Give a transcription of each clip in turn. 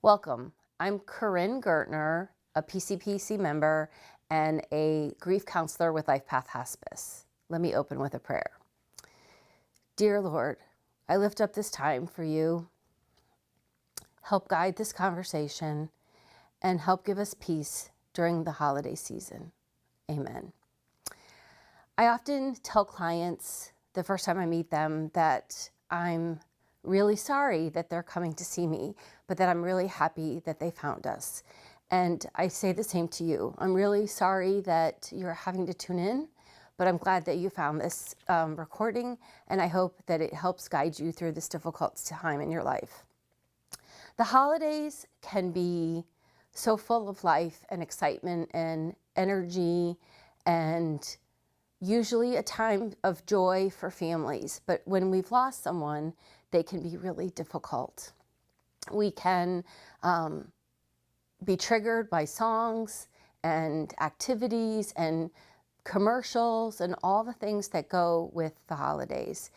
Welcome. I'm Corinne Gaertner, a PCPC member and a grief counselor with Lifepath Hospice. Let me open with a prayer. Dear Lord, I lift up this time for you. Help guide this conversation and help give us peace during the holiday season. Amen. I often tell clients the first time I meet them that I'm really sorry that they're coming to see me, but that I'm really happy that they found us. And I say the same to you. I'm really sorry that you're having to tune in, but I'm glad that you found this recording, and I hope that it helps guide you through this difficult time in your life. The holidays can be so full of life and excitement and energy, and usually a time of joy for families, but when we've lost someone, they can be really difficult. We can be triggered by songs and activities and commercials and all the things that go with the holidays.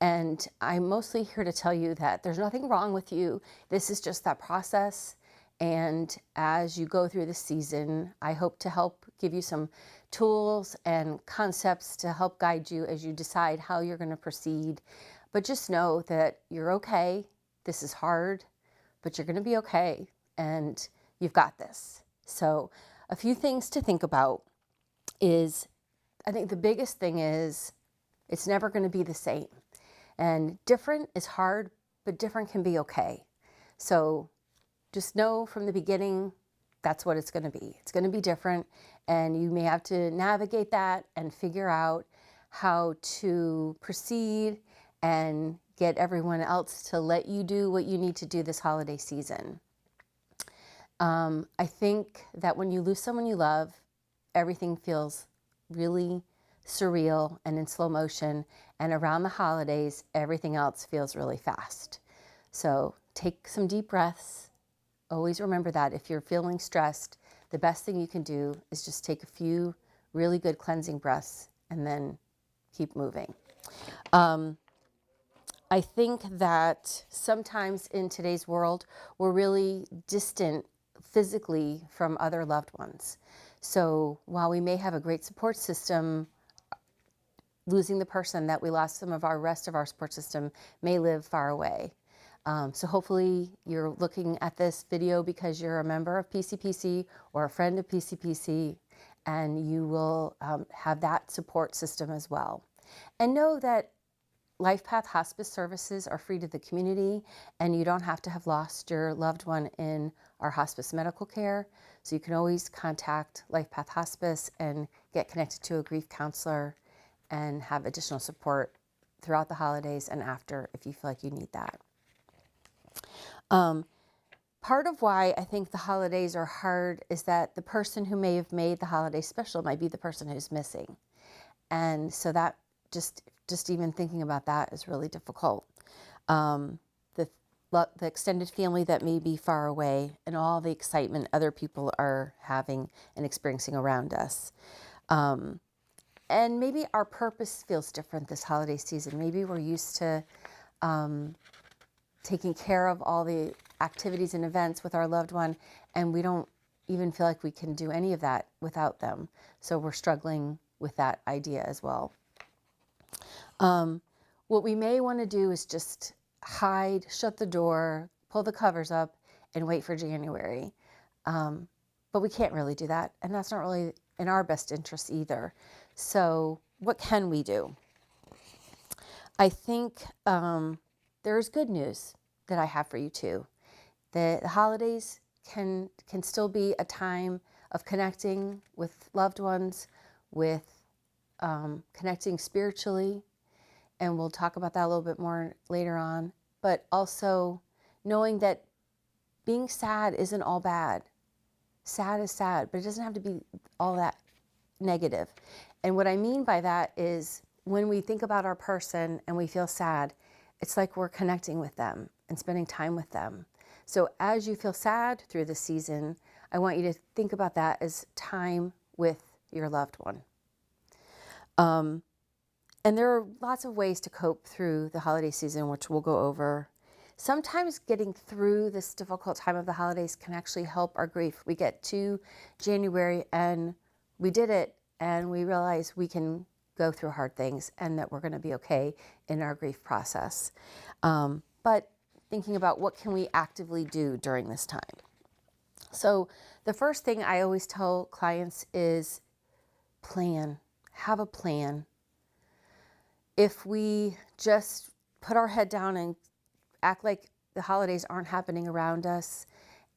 And I'm mostly here to tell you that there's nothing wrong with you. This is just that process. And as you go through the season, I hope to help give you some tools and concepts to help guide you as you decide how you're going to proceed. But just know that you're okay. This is hard, but you're going to be okay, and you've got this. So a few things to think about is, I think the biggest thing is it's never going to be the same. And different is hard, but different can be okay. So just know from the beginning, that's what it's going to be. It's going to be different, and you may have to navigate that and figure out how to proceed and get everyone else to let you do what you need to do this holiday season. I think that when you lose someone you love, everything feels really surreal and in slow motion, and around the holidays, everything else feels really fast. So take some deep breaths. Always remember that if you're feeling stressed, the best thing you can do is just take a few really good cleansing breaths and then keep moving. I think that sometimes in today's world, we're really distant physically from other loved ones. So while we may have a great support system, losing the person that we lost, some of our rest of our support system may live far away. So hopefully you're looking at this video because you're a member of PCPC or a friend of PCPC, and you will have that support system as well. And know that Lifepath Hospice services are free to the community, and you don't have to have lost your loved one in our hospice medical care. So you can always contact Lifepath Hospice and get connected to a grief counselor and have additional support throughout the holidays and after if you feel like you need that. Part of why I think the holidays are hard is that the person who may have made the holiday special might be the person who's missing. And so that just even thinking about that is really difficult. The extended family that may be far away, and all the excitement other people are having and experiencing around us. And maybe our purpose feels different this holiday season. Maybe we're used to taking care of all the activities and events with our loved one, and we don't even feel like we can do any of that without them. So we're struggling with that idea as well. What we may want to do is just hide, shut the door, pull the covers up, and wait for January. But we can't really do that, and that's not really in our best interest either. So what can we do? I think there's good news that I have for you too. The holidays can still be a time of connecting with loved ones, with connecting spiritually, and we'll talk about that a little bit more later on, but also knowing that being sad isn't all bad. Sad is sad, but it doesn't have to be all that negative. And what I mean by that is when we think about our person and we feel sad, it's like we're connecting with them and spending time with them. So as you feel sad through the season, I want you to think about that as time with your loved one. And there are lots of ways to cope through the holiday season, which we'll go over. sometimes getting through this difficult time of the holidays can actually help our grief. We get to January and we did it, and we realize we can go through hard things and that we're going to be okay in our grief process. But thinking about what can we actively do during this time. So the first thing I always tell clients is plan, have a plan. If we just put our head down and act like the holidays aren't happening around us,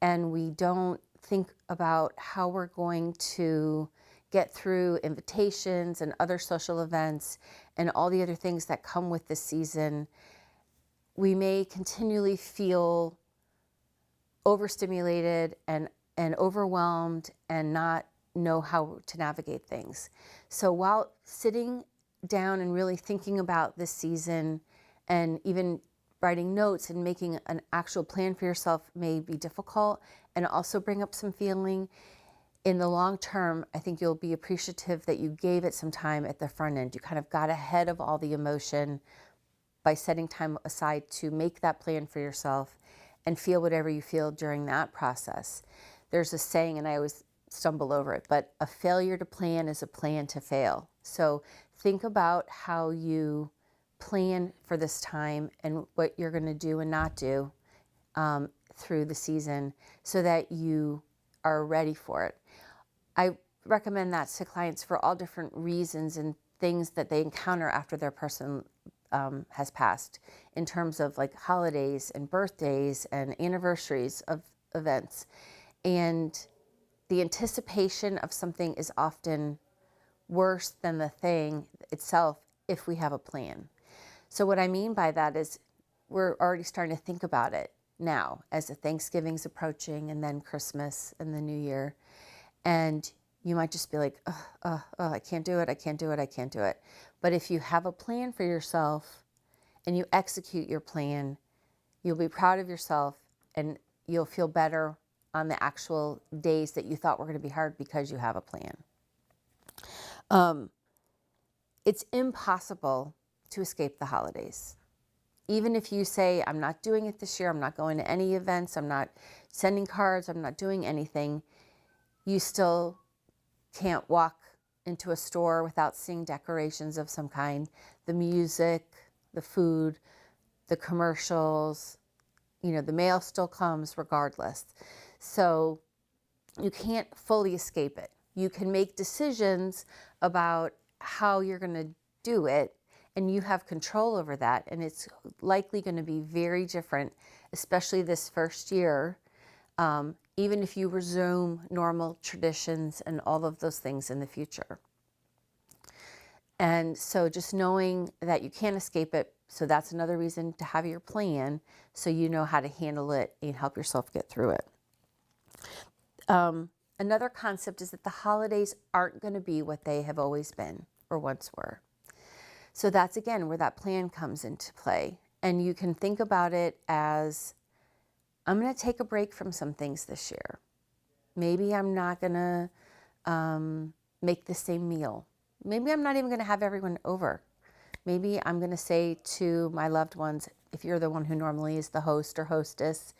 and we don't think about how we're going to get through invitations and other social events and all the other things that come with this season, we may continually feel overstimulated and overwhelmed and not know how to navigate things. So while sitting down and really thinking about this season and even writing notes and making an actual plan for yourself may be difficult and also bring up some feeling, in the long term, I think you'll be appreciative that you gave it some time at the front end. You kind of got ahead of all the emotion by setting time aside to make that plan for yourself and feel whatever you feel during that process. There's a saying, and I always stumble over it, but a failure to plan is a plan to fail. So think about how you plan for this time and what you're going to do and not do through the season so that you are ready for it. I recommend that to clients for all different reasons and things that they encounter after their person has passed, in terms of like holidays and birthdays and anniversaries of events. And the anticipation of something is often worse than the thing itself if we have a plan. So what I mean by that is we're already starting to think about it now as the Thanksgiving's approaching and then Christmas and the New Year. And you might just be like, I can't do it, I can't do it, I can't do it. But if you have a plan for yourself and you execute your plan, you'll be proud of yourself and you'll feel better on the actual days that you thought were going to be hard because you have a plan. It's impossible to escape the holidays. Even if you say, I'm not doing it this year, I'm not going to any events, I'm not sending cards, I'm not doing anything, you still can't walk into a store without seeing decorations of some kind, the music, the food, the commercials, the mail still comes regardless. So you can't fully escape it. You can make decisions about how you're going to do it, and you have control over that. And it's likely going to be very different, especially this first year, even if you resume normal traditions and all of those things in the future. And so just knowing that you can't escape it, so that's another reason to have your plan so you know how to handle it and help yourself get through it. Another concept is that the holidays aren't going to be what they have always been or once were. So that's, again, where that plan comes into play. And you can think about it as, I'm going to take a break from some things this year. Maybe I'm not going to make the same meal. Maybe I'm not even going to have everyone over. Maybe I'm going to say to my loved ones, if you're the one who normally is the host or hostess,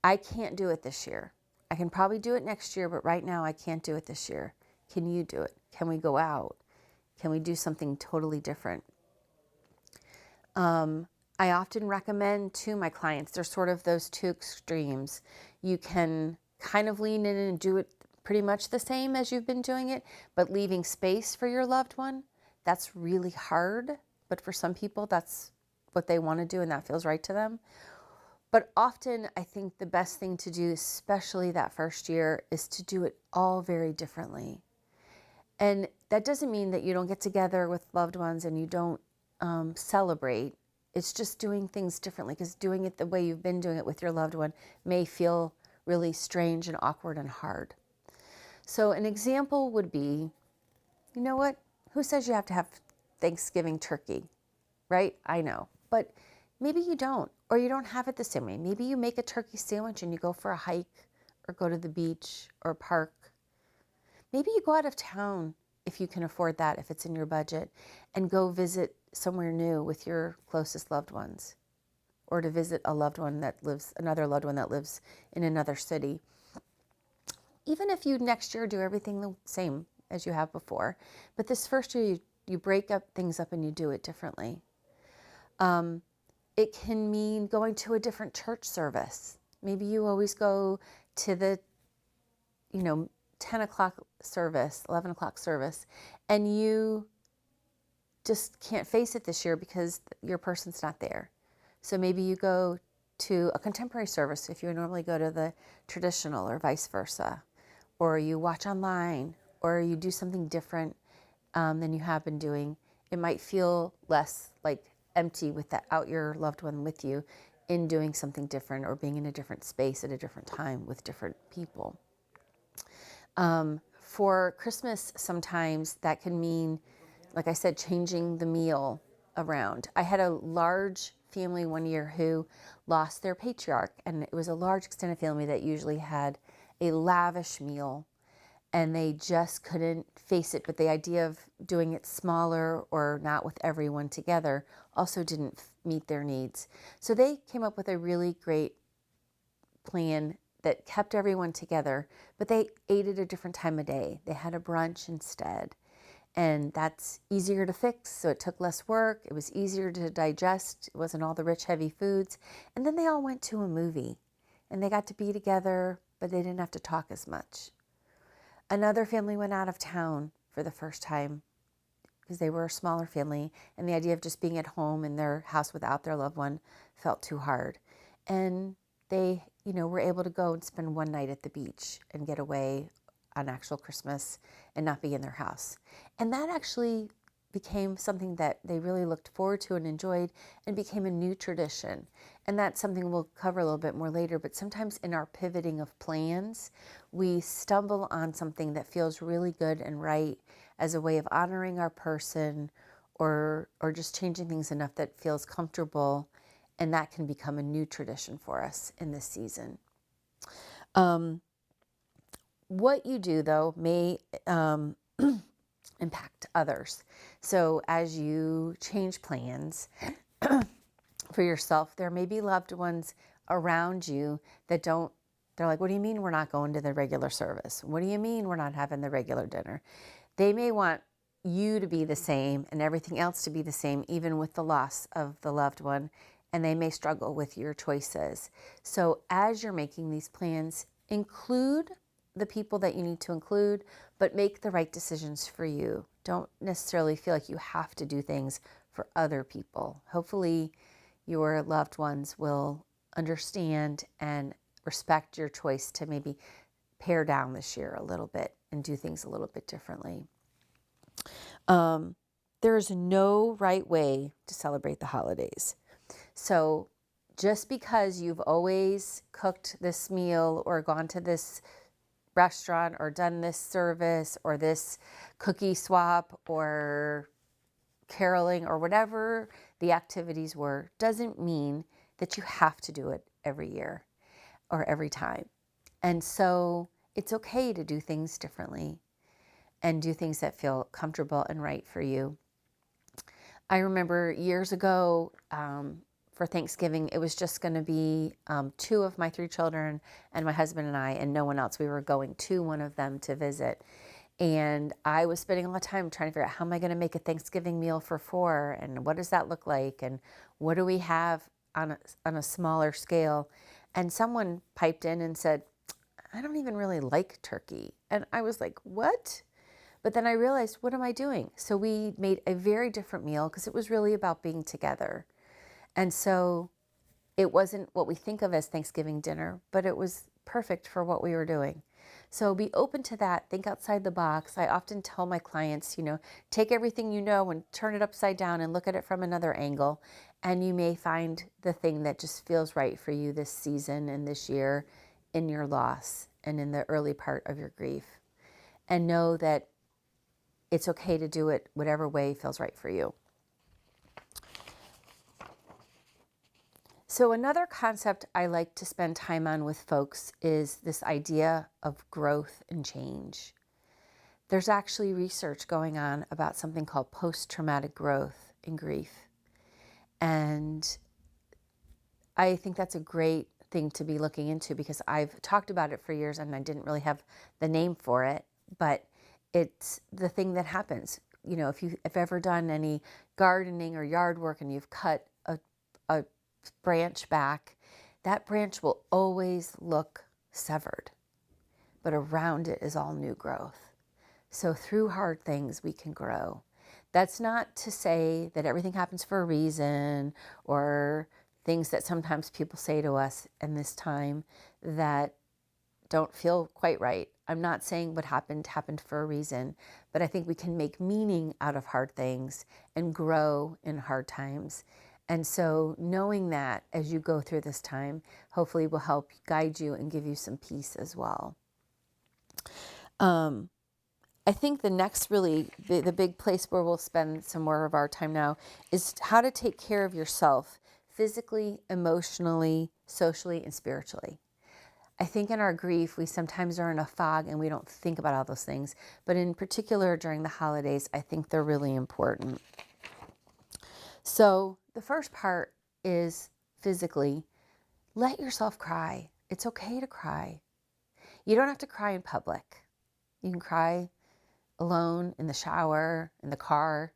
I can't do it this year. I can probably do it next year, but right now I can't do it this year. Can you do it? Can we go out? Can we do something totally different? I often recommend to my clients, there's sort of those two extremes. You can kind of lean in and do it pretty much the same as you've been doing it, but leaving space for your loved one. That's really hard, but for some people, that's what they want to do and that feels right to them. But often I think the best thing to do, especially that first year, is to do it all very differently. And that doesn't mean that you don't get together with loved ones and you don't celebrate. It's just doing things differently, because doing it the way you've been doing it with your loved one may feel really strange and awkward and hard. So an example would be, you know what? Who says you have to have Thanksgiving turkey, right? I know, but maybe you don't, or you don't have it the same way. Maybe you make a turkey sandwich and you go for a hike or go to the beach or park. Maybe you go out of town if you can afford that, if it's in your budget, and go visit somewhere new with your closest loved ones. or to visit another loved one that lives in another city. Even if you next year do everything the same as you have before, but this first year you break up things up and you do it differently. It can mean going to a different church service. Maybe you always go to the 10 o'clock service, 11 o'clock service, and you just can't face it this year because your person's not there. So maybe you go to a contemporary service if you normally go to the traditional, or vice versa, or you watch online, or you do something different than you have been doing. It might feel less like empty without your loved one with you in doing something different or being in a different space at a different time with different people. For Christmas, sometimes that can mean, like I said, changing the meal around. I had a large family one year who lost their patriarch, and it was a large extended family that usually had a lavish meal, and they just couldn't face it. But the idea of doing it smaller or not with everyone together also didn't meet their needs. So they came up with a really great plan that kept everyone together, but they ate at a different time of day. They had a brunch instead. And that's easier to fix, so it took less work. It was easier to digest. It wasn't all the rich, heavy foods. And then they all went to a movie, and they got to be together, but they didn't have to talk as much. Another family went out of town for the first time because they were a smaller family, and the idea of just being at home in their house without their loved one felt too hard. And they, were able to go and spend one night at the beach and get away on actual Christmas and not be in their house. And that actually became something that they really looked forward to and enjoyed, and became a new tradition. And that's something we'll cover a little bit more later, but sometimes in our pivoting of plans, we stumble on something that feels really good and right as a way of honoring our person, or just changing things enough that feels comfortable, and that can become a new tradition for us in this season. What you do, though, may impact others. So as you change plans for yourself, there may be loved ones around you that they're like, what do you mean we're not going to the regular service? What do you mean we're not having the regular dinner? They may want you to be the same and everything else to be the same, even with the loss of the loved one, and they may struggle with your choices. So as you're making these plans, include the people that you need to include, but make the right decisions for you. Don't necessarily feel like you have to do things for other people. Hopefully your loved ones will understand and respect your choice to maybe pare down this year a little bit and do things a little bit differently. There's no right way to celebrate the holidays. So just because you've always cooked this meal or gone to this restaurant or done this service or this cookie swap or caroling or whatever the activities were, doesn't mean that you have to do it every year or every time. And so it's okay to do things differently and do things that feel comfortable and right for you. I remember years ago, for Thanksgiving, it was just going to be 2 of my 3 children and my husband and I, and no one else. We were going to one of them to visit. And I was spending a lot of time trying to figure out, how am I going to make a Thanksgiving meal for 4? And what does that look like? And what do we have on a smaller scale? And someone piped in and said, I don't even really like turkey. And I was like, what? But then I realized, what am I doing? So we made a very different meal because it was really about being together. And so it wasn't what we think of as Thanksgiving dinner, but it was perfect for what we were doing. So be open to that. Think outside the box. I often tell my clients, take everything you know and turn it upside down and look at it from another angle. And you may find the thing that just feels right for you this season and this year in your loss and in the early part of your grief. And know that it's okay to do it whatever way feels right for you. So another concept I like to spend time on with folks is this idea of growth and change. There's actually research going on about something called post-traumatic growth in grief. And I think that's a great thing to be looking into, because I've talked about it for years and I didn't really have the name for it, but it's the thing that happens. If you've ever done any gardening or yard work and you've cut a branch back, that branch will always look severed, but around it is all new growth. So through hard things, we can grow. That's not to say that everything happens for a reason, or things that sometimes people say to us in this time that don't feel quite right. I'm not saying what happened for a reason, but I think we can make meaning out of hard things and grow in hard times. And so knowing that as you go through this time, hopefully will help guide you and give you some peace as well. I think the next really, the big place where we'll spend some more of our time now is how to take care of yourself physically, emotionally, socially, and spiritually. I think in our grief, we sometimes are in a fog and we don't think about all those things. But in particular, during the holidays, I think they're really important. So the first part is physically, let yourself cry. It's okay to cry. You don't have to cry in public. You can cry alone, in the shower, in the car.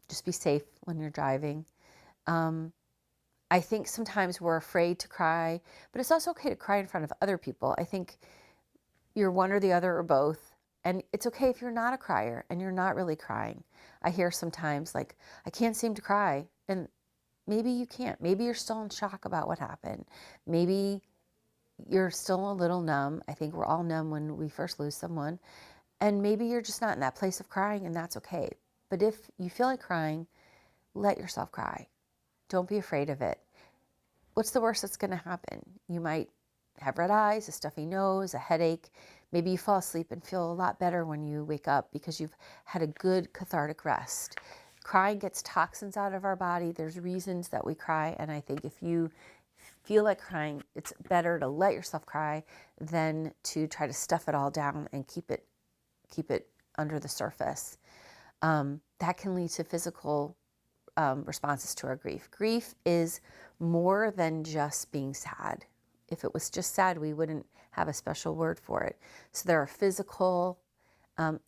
Just be safe when you're driving. I think sometimes we're afraid to cry, but it's also okay to cry in front of other people. I think you're one or the other or both. And it's okay if you're not a crier and you're not really crying. I hear sometimes like, I can't seem to cry. And maybe you can't. Maybe you're still in shock about what happened. Maybe you're still a little numb. I think we're all numb when we first lose someone. And maybe you're just not in that place of crying, and that's okay. But if you feel like crying, let yourself cry. Don't be afraid of it. What's the worst that's going to happen? You might have red eyes, a stuffy nose, a headache. Maybe you fall asleep and feel a lot better when you wake up because you've had a good cathartic rest. Crying gets toxins out of our body. There's reasons that we cry. And I think if you feel like crying, it's better to let yourself cry than to try to stuff it all down and keep it under the surface. That can lead to physical responses to our grief. Grief is more than just being sad. If it was just sad, we wouldn't have a special word for it. So there are physical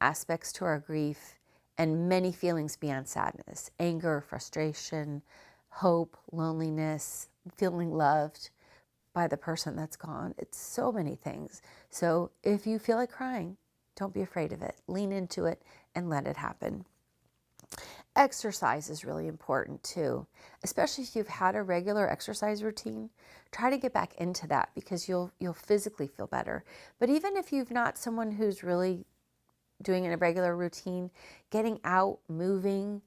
aspects to our grief and many feelings beyond sadness: anger, frustration, hope, loneliness, feeling loved by the person that's gone. It's so many things. So if you feel like crying, don't be afraid of it. Lean into it and let it happen. Exercise is really important too, especially if you've had a regular exercise routine. Try to get back into that because you'll physically feel better. But even if you've not someone who's really doing a regular routine, getting out, moving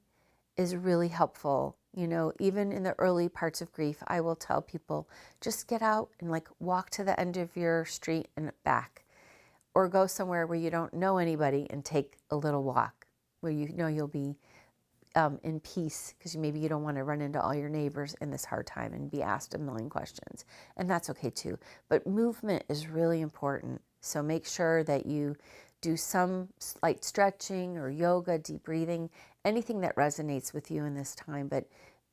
is really helpful. Even in the early parts of grief, I will tell people, just get out and walk to the end of your street and back, or go somewhere where you don't know anybody and take a little walk where you'll be in peace, because maybe you don't want to run into all your neighbors in this hard time and be asked a million questions. And that's okay too. But movement is really important. So make sure that you do some light stretching or yoga, deep breathing, anything that resonates with you in this time. But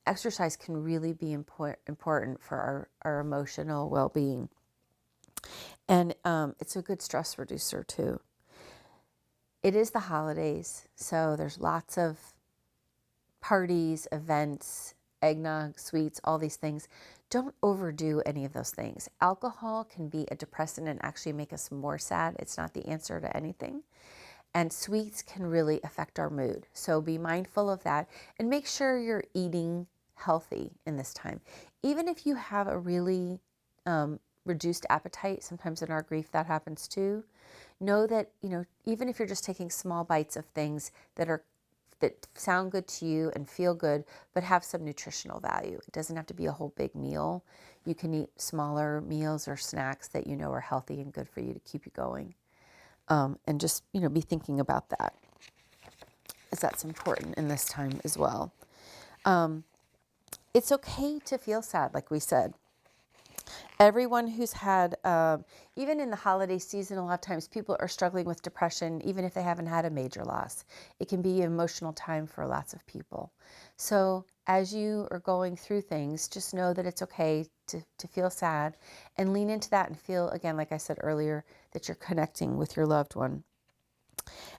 exercise can really be important for our emotional well-being. And it's a good stress reducer too. It is the holidays, so there's lots of parties, events, eggnog, sweets, all these things. Don't overdo any of those things. Alcohol can be a depressant and actually make us more sad. It's not the answer to anything. And sweets can really affect our mood. So be mindful of that and make sure you're eating healthy in this time. Even if you have a really reduced appetite, sometimes in our grief that happens too. Know that, even if you're just taking small bites of things that sound good to you and feel good, but have some nutritional value. It doesn't have to be a whole big meal. You can eat smaller meals or snacks that are healthy and good for you to keep you going. And just, be thinking about that, as that's important in this time as well. It's okay to feel sad, like we said. Everyone who's had, even in the holiday season, a lot of times people are struggling with depression, even if they haven't had a major loss. It can be an emotional time for lots of people. So as you are going through things, just know that it's okay to feel sad, and lean into that and feel, again, like I said earlier, that you're connecting with your loved one.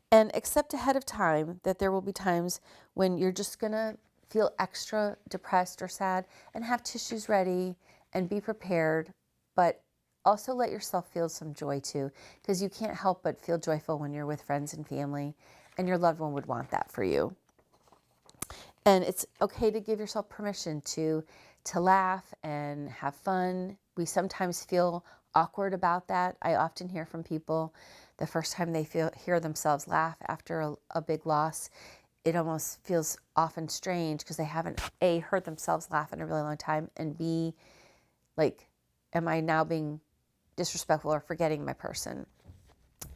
And accept ahead of time that there will be times when you're just going to feel extra depressed or sad, and have tissues ready and be prepared, but also let yourself feel some joy too, because you can't help but feel joyful when you're with friends and family, and your loved one would want that for you. And it's okay to give yourself permission to laugh and have fun. We sometimes feel awkward about that. I often hear from people the first time they hear themselves laugh after a big loss, it almost feels often strange because they haven't A, heard themselves laugh in a really long time, and B, like, am I now being disrespectful or forgetting my person?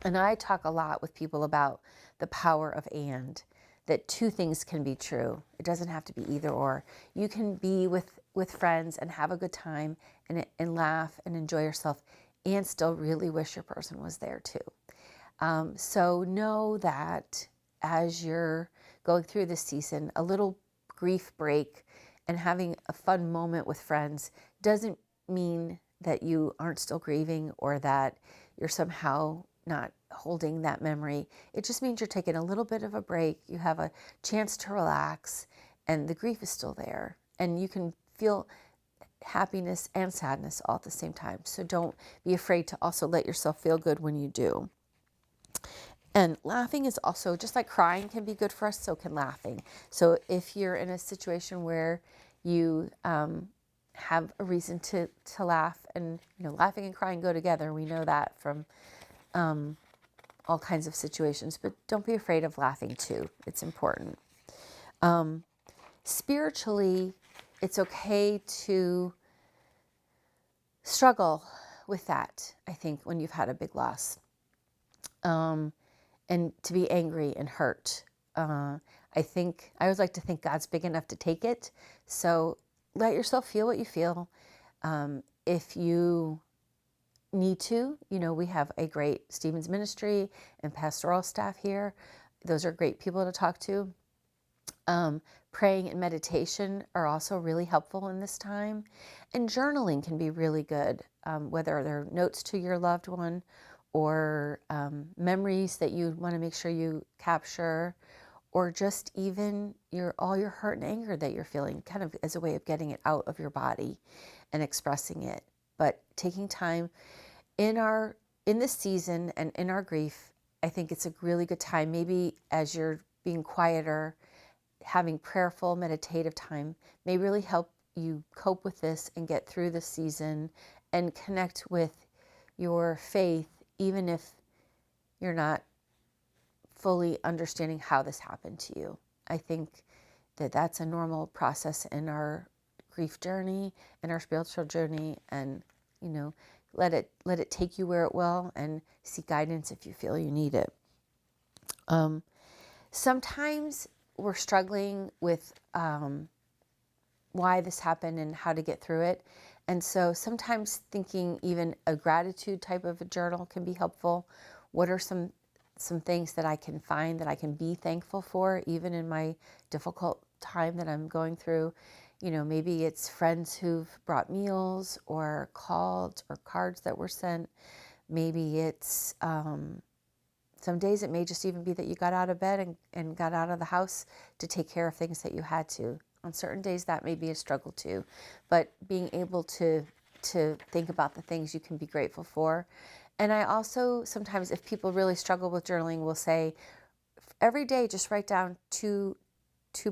And I talk a lot with people about the power of and, that two things can be true. It doesn't have to be either or. You can be with friends and have a good time and laugh and enjoy yourself, and still really wish your person was there too. So know that as you're going through this season, a little grief break and having a fun moment with friends doesn't mean that you aren't still grieving or that you're somehow not holding that memory. It just means you're taking a little bit of a break. You have a chance to relax, and the grief is still there, and you can feel happiness and sadness all at the same time. So don't be afraid to also let yourself feel good when you do. And laughing is also, just like crying can be good for us, so can laughing. So if you're in a situation where you have a reason to laugh, and laughing and crying go together, we know that from all kinds of situations, but don't be afraid of laughing too. It's important. Spiritually, it's okay to struggle with that, I think, when you've had a big loss. And to be angry and hurt. I always like to think God's big enough to take it. So let yourself feel what you feel. If you need to, we have a great Stevens ministry and pastoral staff here. Those are great people to talk to. Praying and meditation are also really helpful in this time. And journaling can be really good, whether they're notes to your loved one or memories that you want to make sure you capture, or just even all your hurt and anger that you're feeling, kind of as a way of getting it out of your body and expressing it. But taking time in this season and in our grief, I think it's a really good time, maybe as you're being quieter, having prayerful, meditative time may really help you cope with this and get through the season and connect with your faith, even if you're not fully understanding how this happened to you. I think that that's a normal process in our grief journey, in our spiritual journey, and let it take you where it will, and seek guidance if you feel you need it. Sometimes we're struggling with why this happened and how to get through it. And so sometimes thinking even a gratitude type of a journal can be helpful. What are some things that I can find that I can be thankful for, even in my difficult time that I'm going through? Maybe it's friends who've brought meals or called, or cards that were sent. Maybe it's some days it may just even be that you got out of bed and got out of the house to take care of things that you had to. On certain days that may be a struggle too, but being able to think about the things you can be grateful for. And I also sometimes, if people really struggle with journaling, will say every day just write down two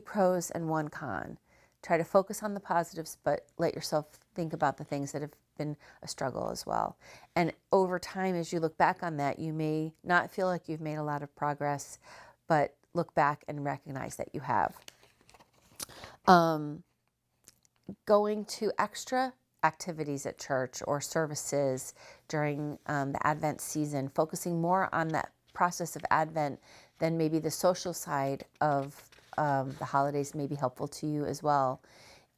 pros and one con. Try to focus on the positives, but let yourself think about the things that have been a struggle as well. And over time, as you look back on that, you may not feel like you've made a lot of progress, but look back and recognize that you have. Going to extra activities at church or services during the Advent season, focusing more on that process of Advent than maybe the social side of the holidays may be helpful to you as well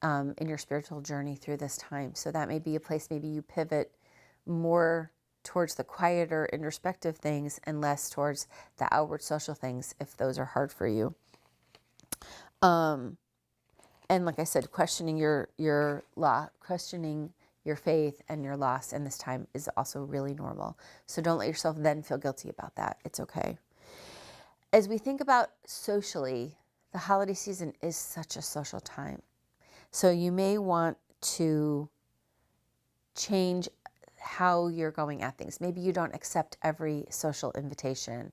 in your spiritual journey through this time. So that may be a place maybe you pivot more towards the quieter introspective things and less towards the outward social things if those are hard for you. And like I said, questioning your law, questioning your faith and your loss in this time is also really normal. So don't let yourself then feel guilty about that. It's okay. As we think about socially, the holiday season is such a social time. So you may want to change how you're going at things. Maybe you don't accept every social invitation.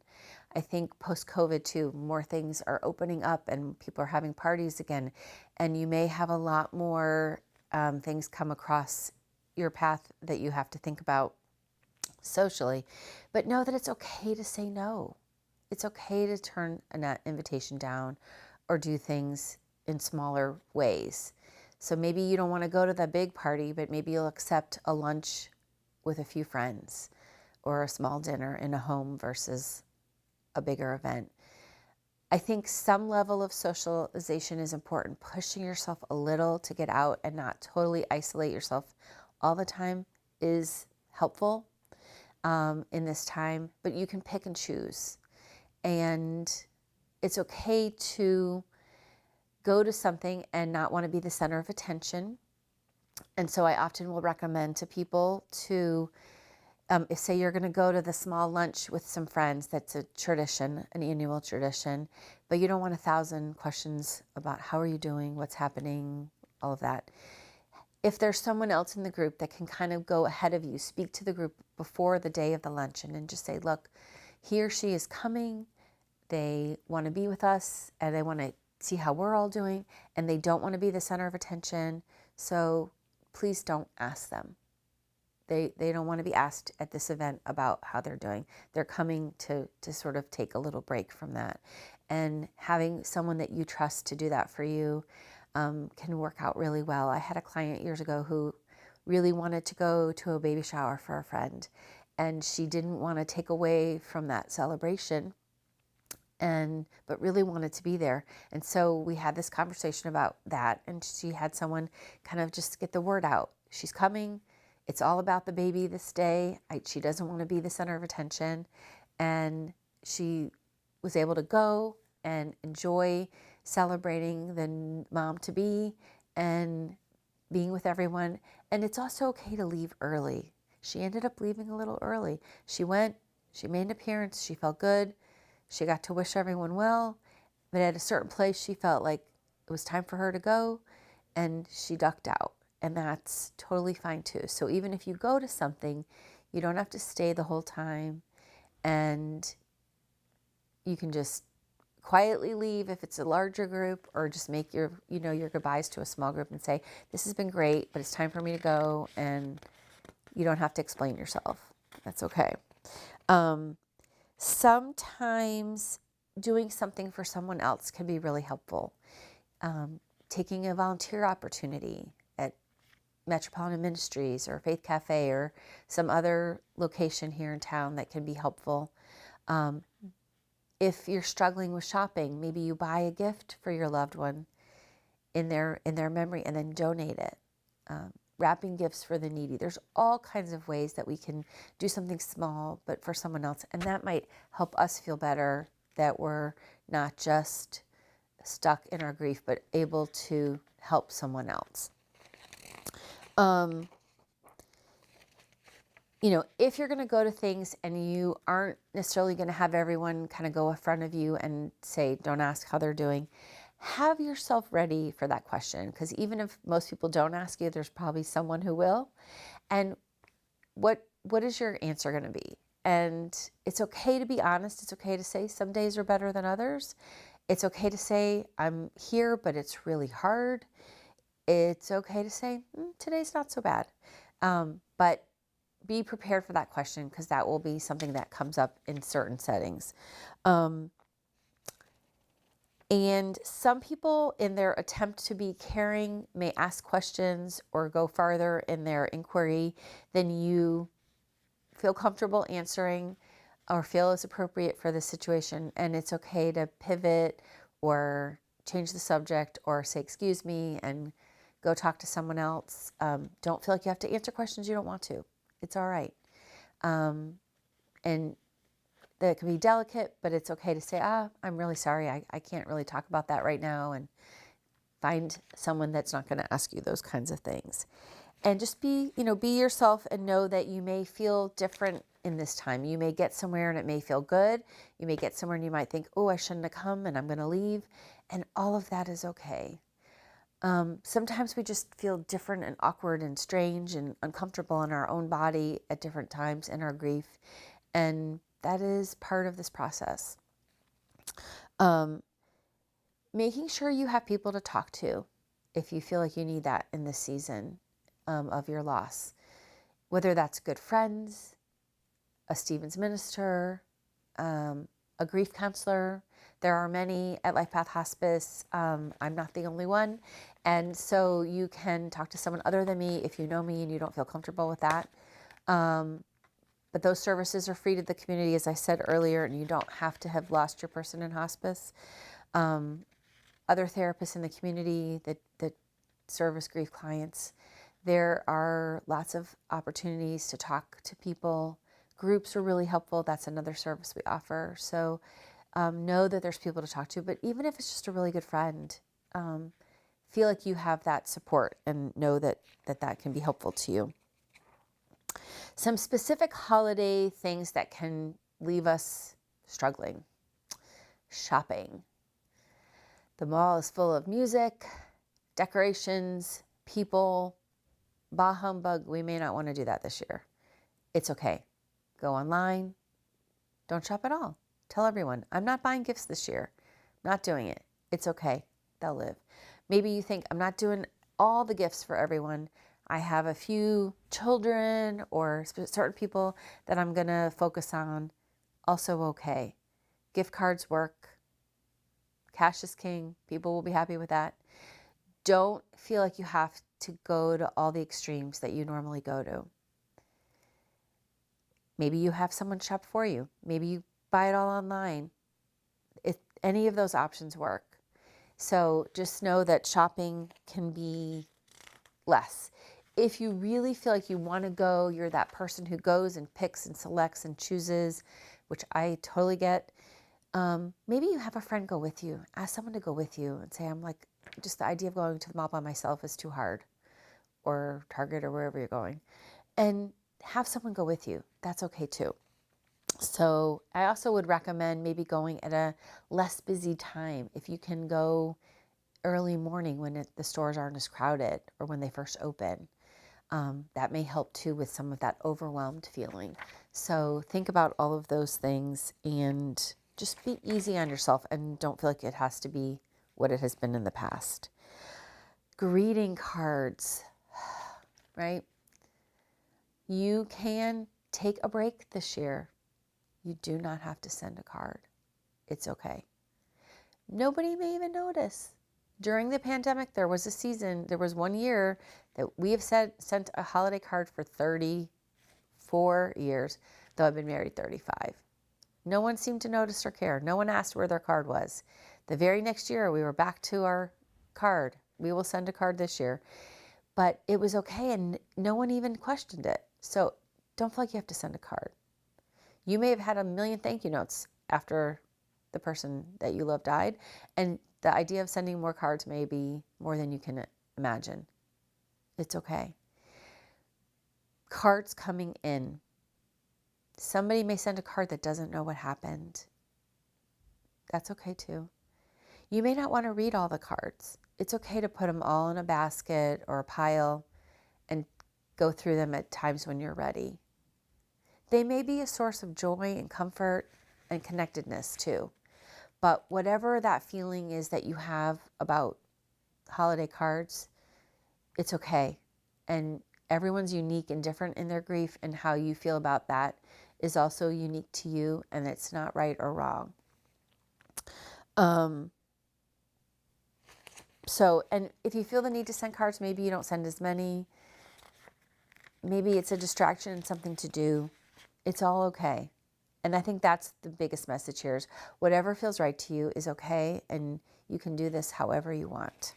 I think post-COVID too, more things are opening up and people are having parties again. And you may have a lot more things come across your path that you have to think about socially. But know that it's okay to say no. It's okay to turn an invitation down or do things in smaller ways. So maybe you don't want to go to the big party, but maybe you'll accept a lunch with a few friends or a small dinner in a home versus a bigger event. I think some level of socialization is important. Pushing yourself a little to get out and not totally isolate yourself all the time is helpful in this time, but you can pick and choose. And it's okay to go to something and not want to be the center of attention. And so I often will recommend to people to, if say you're going to go to the small lunch with some friends, that's a tradition, an annual tradition, but you don't want 1,000 questions about how are you doing, what's happening, all of that. If there's someone else in the group that can kind of go ahead of you, speak to the group before the day of the luncheon and just say, look, he or she is coming, they want to be with us and they want to see how we're all doing and they don't want to be the center of attention. So please don't ask them. They don't want to be asked at this event about how they're doing. They're coming to sort of take a little break from that. And having someone that you trust to do that for you can work out really well. I had a client years ago who really wanted to go to a baby shower for a friend, and she didn't want to take away from that celebration, but really wanted to be there. And so we had this conversation about that, and she had someone kind of just get the word out. She's coming. It's all about the baby this day. She doesn't want to be the center of attention. And she was able to go and enjoy celebrating the mom-to-be and being with everyone. And it's also okay to leave early. She ended up leaving a little early. She went, she made an appearance, she felt good. She got to wish everyone well, but at a certain place she felt like it was time for her to go, and she ducked out, and that's totally fine too. So even if you go to something, you don't have to stay the whole time, and you can just quietly leave if it's a larger group, or just make your goodbyes to a small group and say, this has been great, but it's time for me to go, and you don't have to explain yourself. That's okay. Sometimes doing something for someone else can be really helpful. Taking a volunteer opportunity at Metropolitan Ministries or Faith Cafe or some other location here in town that can be helpful. If you're struggling with shopping, maybe you buy a gift for your loved one in their memory and then donate it. Wrapping gifts for the needy. There's all kinds of ways that we can do something small, but for someone else. And that might help us feel better that we're not just stuck in our grief, but able to help someone else. If you're going to go to things and you aren't necessarily going to have everyone kind of go in front of you and say, don't ask how they're doing, have yourself ready for that question, because even if most people don't ask you, there's probably someone who will. And what is your answer going to be? And it's okay to be honest. It's okay to say some days are better than others. It's okay to say I'm here, but it's really hard. It's okay to say today's not so bad. But be prepared for that question, because that will be something that comes up in certain settings. And some people, in their attempt to be caring, may ask questions or go farther in their inquiry than you feel comfortable answering or feel is appropriate for the situation. And it's okay to pivot or change the subject or say, excuse me, and go talk to someone else. Don't feel like you have to answer questions you don't want to. It's all right. And that can be delicate, but it's okay to say, I'm really sorry. I can't really talk about that right now. And Find someone that's not going to ask you those kinds of things. And just be yourself, and know that you may feel different in this time. You may get somewhere and it may feel good. You may get somewhere and you might think, oh, I shouldn't have come and I'm going to leave. And all of that is okay. Sometimes we just feel different and awkward and strange and uncomfortable in our own body at different times in our grief. And that is part of this process. Making sure you have people to talk to if you feel like you need that in this season of your loss. Whether that's good friends, a Stevens minister, a grief counselor. There are many at Lifepath Hospice. I'm not the only one. And so you can talk to someone other than me if you know me and you don't feel comfortable with that. But those services are free to the community, as I said earlier, and you don't have to have lost your person in hospice. Other therapists in the community that service grief clients, there are lots of opportunities to talk to people. Groups are really helpful. That's another service we offer. So know that there's people to talk to, but even if it's just a really good friend, feel like you have that support and know that can be helpful to you. Some specific holiday things that can leave us struggling. Shopping. The mall is full of music, decorations, people, bah humbug. We may not want to do that this year. It's okay. Go online. Don't shop at all. Tell everyone, I'm not buying gifts this year. I'm not doing it. It's okay. They'll live. Maybe you think, I'm not doing all the gifts for everyone. I have a few children or certain people that I'm going to focus on. Also okay. Gift cards work. Cash is king. People will be happy with that. Don't feel like you have to go to all the extremes that you normally go to. Maybe you have someone shop for you. Maybe you buy it all online. If any of those options work. So just know that shopping can be less. If you really feel like you want to go, you're that person who goes and picks and selects and chooses, which I totally get. Maybe you have a friend go with you. Ask someone to go with you and say, just the idea of going to the mall by myself is too hard, or Target or wherever you're going. And have someone go with you. That's okay too. So I also would recommend maybe going at a less busy time. If you can go early morning when the stores aren't as crowded or when they first open, that may help too with some of that overwhelmed feeling. So think about all of those things and just be easy on yourself and don't feel like it has to be what it has been in the past. Greeting cards, right? You can take a break this year. You do not have to send a card. It's okay. Nobody may even notice. During the pandemic, there was one year that we have sent a holiday card for 34 years, though I've been married 35. No one seemed to notice or care. No one asked where their card was. The very next year, we were back to our card. We will send a card this year. But it was okay, and no one even questioned it. So don't feel like you have to send a card. You may have had a million thank you notes after the person that you love died, and the idea of sending more cards may be more than you can imagine. It's okay. Cards coming in. Somebody may send a card that doesn't know what happened. That's okay too. You may not want to read all the cards. It's okay to put them all in a basket or a pile and go through them at times when you're ready. They may be a source of joy and comfort and connectedness too. But whatever that feeling is that you have about holiday cards, it's okay. And everyone's unique and different in their grief, and how you feel about that is also unique to you, and it's not right or wrong. And if you feel the need to send cards, maybe you don't send as many. Maybe it's a distraction and something to do. It's all okay. And I think that's the biggest message here is whatever feels right to you is okay, and you can do this however you want.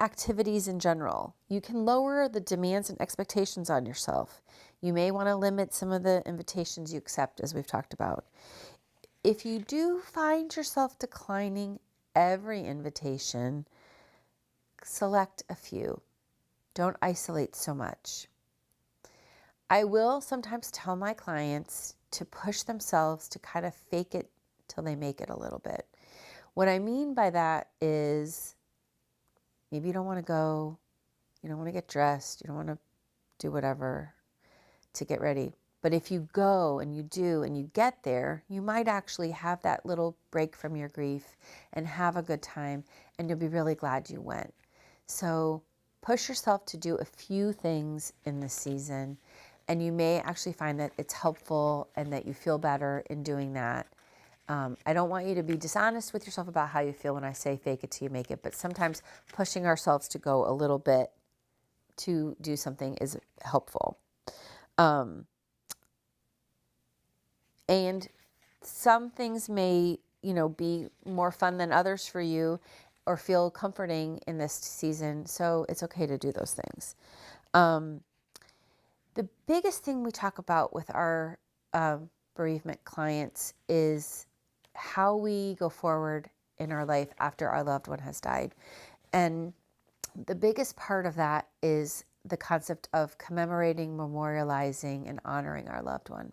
Activities in general. You can lower the demands and expectations on yourself. You may want to limit some of the invitations you accept, as we've talked about. If you do find yourself declining every invitation. Select a few. Don't isolate so much. I will sometimes tell my clients to push themselves to kind of fake it till they make it a little bit. What I mean by that is maybe you don't want to go, you don't want to get dressed, you don't want to do whatever to get ready. But if you go and you do and you get there, you might actually have that little break from your grief and have a good time, and you'll be really glad you went. So push yourself to do a few things in this season, and you may actually find that it's helpful and that you feel better in doing that. I don't want you to be dishonest with yourself about how you feel when I say fake it till you make it, but sometimes pushing ourselves to go a little bit to do something is helpful. And some things may, be more fun than others for you or feel comforting in this season. So it's okay to do those things. The biggest thing we talk about with our bereavement clients is how we go forward in our life after our loved one has died. And the biggest part of that is the concept of commemorating, memorializing, and honoring our loved one.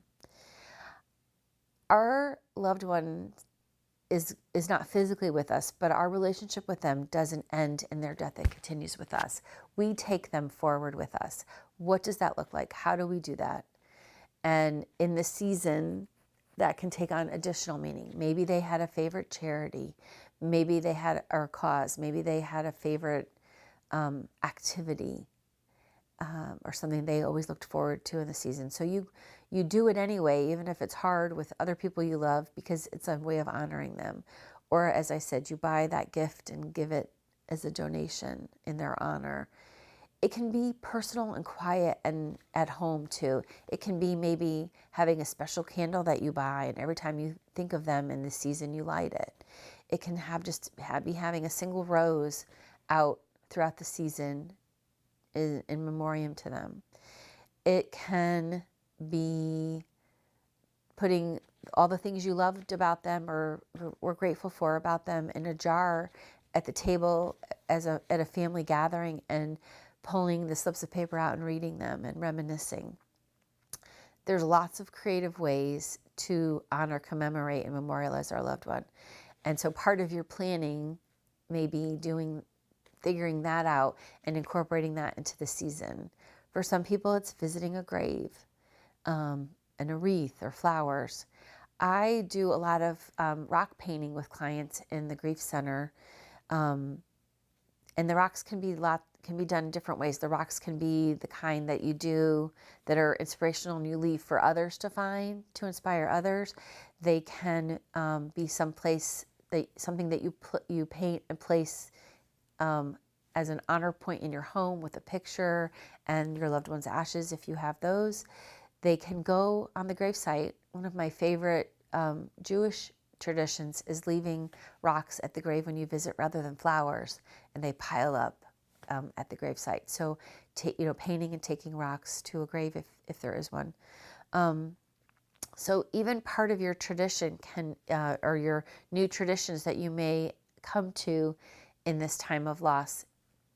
Our loved one is not physically with us, but our relationship with them doesn't end in their death. It continues with us. We take them forward with us. What does that look like? How do we do that? And in this season, that can take on additional meaning. Maybe they had a favorite charity. Maybe they had a cause. Maybe they had a favorite activity or something they always looked forward to in the season. So you do it anyway, even if it's hard with other people you love, because it's a way of honoring them. Or as I said, you buy that gift and give it as a donation in their honor. It can be personal and quiet and at home too. It can be maybe having a special candle that you buy, and every time you think of them in the season, you light it. It can be having a single rose out throughout the season in memoriam to them. It can be putting all the things you loved about them or were grateful for about them in a jar at the table at a family gathering and pulling the slips of paper out and reading them and reminiscing. There's lots of creative ways to honor, commemorate, and memorialize our loved one. And so part of your planning may be figuring that out and incorporating that into the season. For some people, it's visiting a grave and a wreath or flowers. I do a lot of rock painting with clients in the Grief Center, and the rocks can be done in different ways. The rocks can be the kind that you do that are inspirational and you leave for others to find to inspire others. They can be something that you paint and place as an honor point in your home with a picture and your loved one's ashes if you have those. They can go on the gravesite. One of my favorite Jewish traditions is leaving rocks at the grave when you visit rather than flowers, and they pile up at the gravesite. So, painting and taking rocks to a grave if there is one. So even part of your tradition or your new traditions that you may come to in this time of loss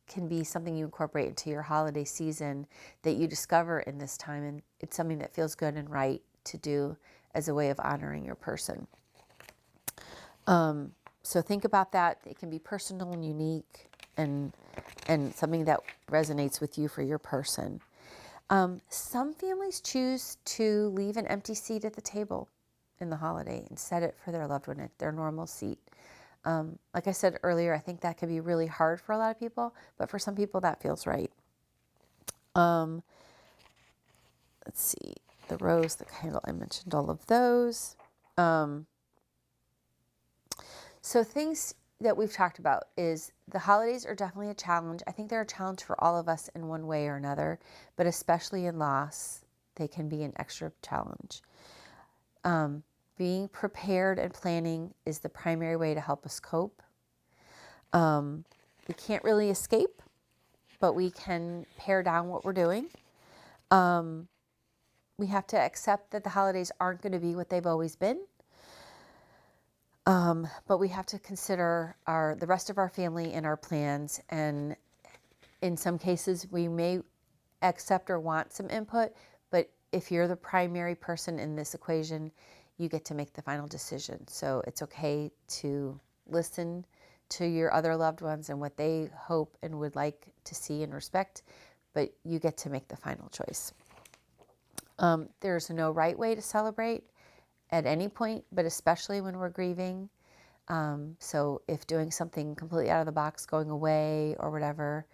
can be something you incorporate into your holiday season that you discover in this time, and it's something that feels good and right to do as a way of honoring your person. So think about that. It can be personal and unique and something that resonates with you for your person. Some families choose to leave an empty seat at the table in the holiday and set it for their loved one at their normal seat. Like I said earlier, I think that can be really hard for a lot of people, but for some people that feels right. Let's see, the rose, the candle, I mentioned all of those. So things that we've talked about is the holidays are definitely a challenge. I think they're a challenge for all of us in one way or another, but especially in loss, they can be an extra challenge. Being prepared and planning is the primary way to help us cope. We can't really escape, but we can pare down what we're doing. We have to accept that the holidays aren't going to be what they've always been. But we have to consider the rest of our family and our plans. And in some cases, we may accept or want some input, but if you're the primary person in this equation, you get to make the final decision. So it's okay to listen to your other loved ones and what they hope and would like to see and respect, but you get to make the final choice. There's no right way to celebrate at any point, but especially when we're grieving. So if doing something completely out of the box, going away or whatever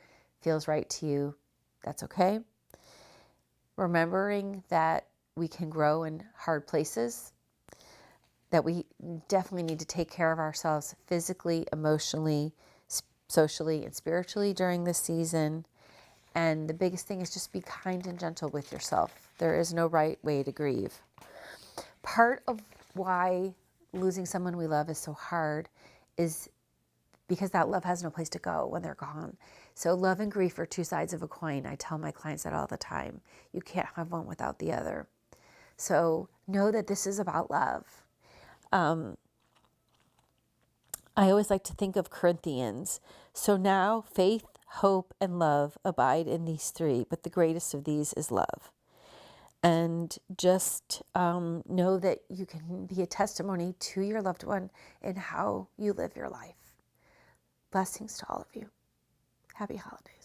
feels right to you, that's okay. Remembering that we can grow in hard places, that we definitely need to take care of ourselves physically, emotionally, socially, and spiritually during this season. And the biggest thing is just be kind and gentle with yourself. There is no right way to grieve. Part of why losing someone we love is so hard is because that love has no place to go when they're gone. So love and grief are two sides of a coin. I tell my clients that all the time. You can't have one without the other. So know that this is about love. I always like to think of Corinthians. So now faith, hope, and love abide in these three, but the greatest of these is love. And just know that you can be a testimony to your loved one in how you live your life. Blessings to all of you. Happy holidays.